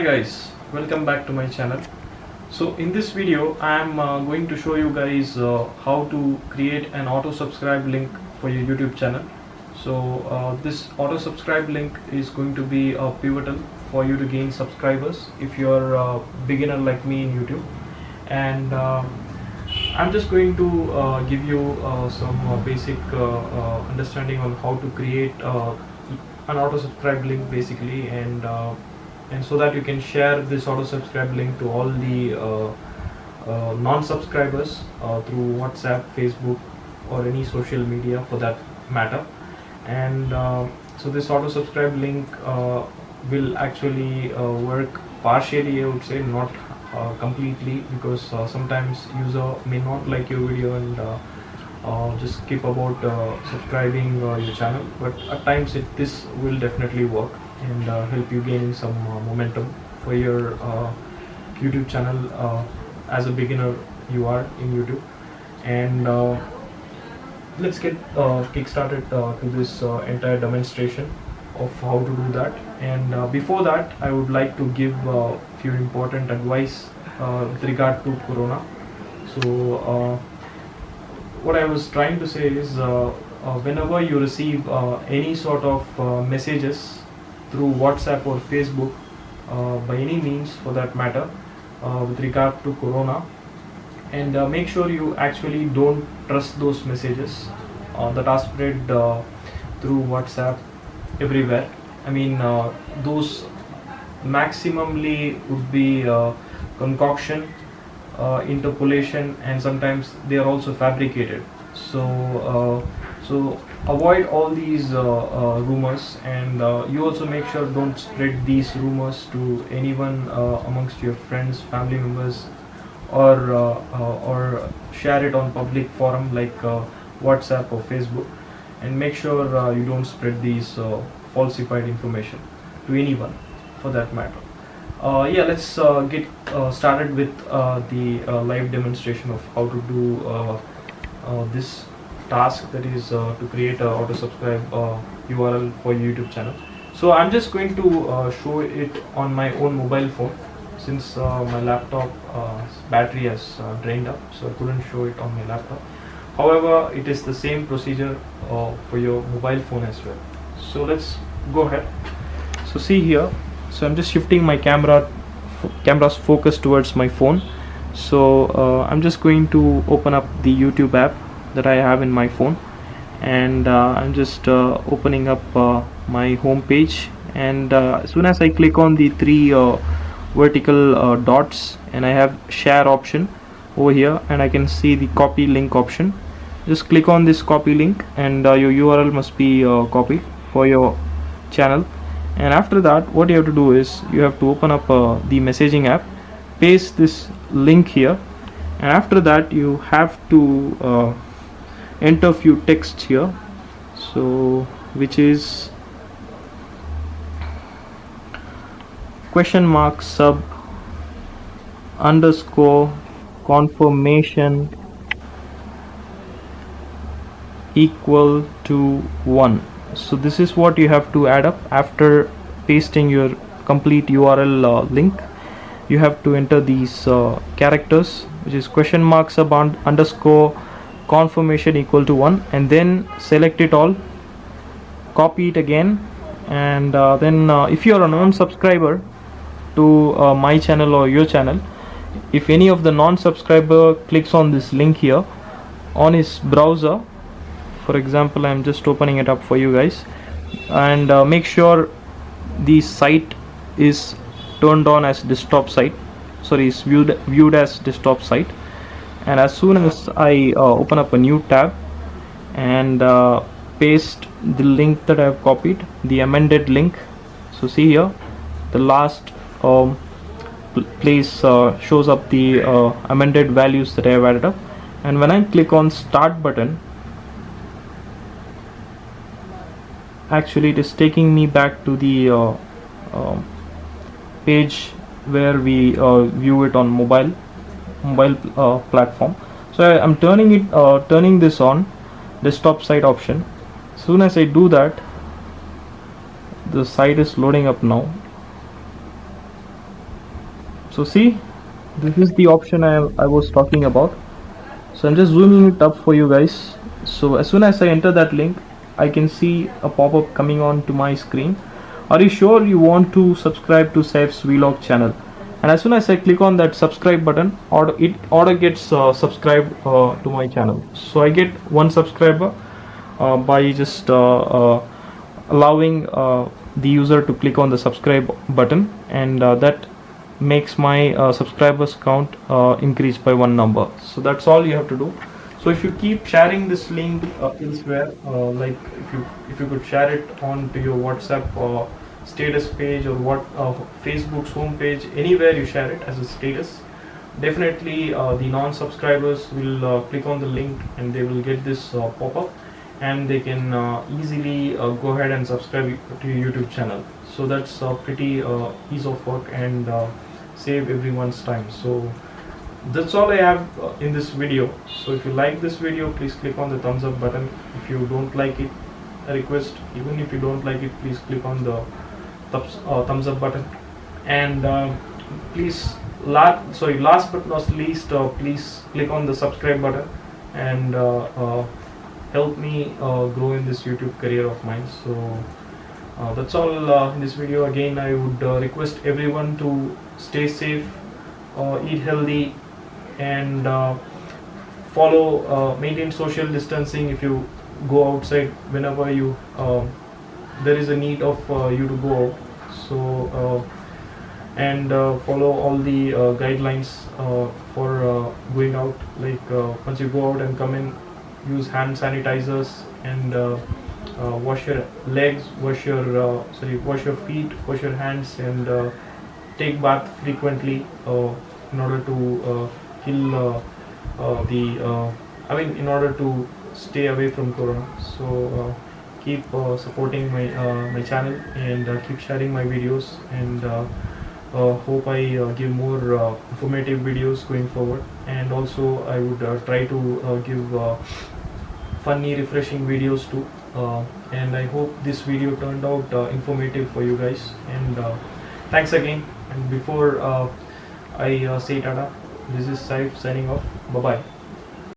guys, welcome back to my channel. So in this video I am going to show you guys how to create an auto subscribe link for your YouTube channel. So this auto subscribe link is going to be pivotal for you to gain subscribers if you are a beginner like me in YouTube. And I'm just going to give you some basic understanding on how to create an auto subscribe link basically, and so that you can share this auto subscribe link to all the non-subscribers through WhatsApp, Facebook, or any social media for that matter. And so this auto subscribe link will actually work partially, I would say, not completely, because sometimes user may not like your video and just skip about subscribing your channel, but at times this will definitely work and help you gain some momentum for your YouTube channel as a beginner you are in YouTube. And let's get kick started to this entire demonstration of how to do that. And before that, I would like to give a few important advice with regard to Corona. So what I was trying to say is whenever you receive any sort of messages through WhatsApp or Facebook, by any means for that matter, with regard to Corona, and make sure you actually don't trust those messages that are spread through WhatsApp everywhere. I mean, those maximally would be concoction, interpolation, and sometimes they are also fabricated. So avoid all these rumors, and you also make sure don't spread these rumors to anyone amongst your friends, family members, or share it on public forum like WhatsApp or Facebook. And make sure you don't spread these falsified information to anyone for that matter. Yeah, let's get started with the live demonstration of how to do this task, that is to create a auto subscribe URL for YouTube channel. So I'm just going to show it on my own mobile phone, since my laptop battery has drained up, so I couldn't show it on my laptop. However, it is the same procedure for your mobile phone as well. So let's go ahead. So see here, so I'm just shifting my camera's focus towards my phone. So I'm just going to open up the YouTube app that I have in my phone, and I'm just opening up my home page. And as soon as I click on the three vertical dots, and I have share option over here, and I can see the copy link option. Just click on this copy link, and your URL must be copied for your channel. And after that, what you have to do is you have to open up the messaging app, paste this link here, and after that you have to enter few text here, so which is !sub underscore confirmation equal to 1. So this is what you have to add up after pasting your complete URL link. You have to enter these characters, which is !sub underscore confirmation equal to 1, and then select it all, copy it again, and then if you are a non-subscriber to my channel or your channel, if any of the non-subscriber clicks on this link here on his browser, for example, I'm just opening it up for you guys, and make sure the site is turned on as desktop site, sorry, is viewed as desktop site. And as soon as I open up a new tab and paste the link that I have copied, the amended link, so see here the last place shows up the amended values that I have added up. And when I click on start button, actually it is taking me back to the page where we view it on mobile platform. So I'm turning this on desktop site option. As soon as I do that, the site is loading up now. So see, this is the option I was talking about. So I'm just zooming it up for you guys. So as soon as I enter that link, I can see a pop-up coming on to my screen. Are you sure you want to subscribe to Saif's vlog channel? And as soon as I click on that subscribe button, it auto gets subscribed to my channel. So I get one subscriber by just allowing the user to click on the subscribe button, and that makes my subscribers count increase by one number. So that's all you have to do. So if you keep sharing this link elsewhere, like if you could share it on to your WhatsApp status page, or what Facebook's homepage, anywhere you share it as a status, definitely the non-subscribers will click on the link and they will get this pop-up, and they can easily go ahead and subscribe to your YouTube channel. So that's pretty ease of work, and save everyone's time. So that's all I have in this video. So if you like this video, please click on the thumbs up button. If you don't like it, I request, even if you don't like it, please click on the thumbs up button. And please last but not least, please click on the subscribe button, and help me grow in this YouTube career of mine. So that's all in this video. Again, I would request everyone to stay safe, eat healthy, and maintain social distancing. If you go outside, whenever you there is a need of you to go out, so and follow all the guidelines for going out, like once you go out and come in, use hand sanitizers, and wash your legs, wash your feet, wash your hands, and take bath frequently in order to kill in order to stay away from corona. So keep supporting my channel, and keep sharing my videos, and hope I give more informative videos going forward. And also I would try to give funny, refreshing videos too. And I hope this video turned out informative for you guys. And thanks again. And before I say tada, this is Saif signing off. Bye bye.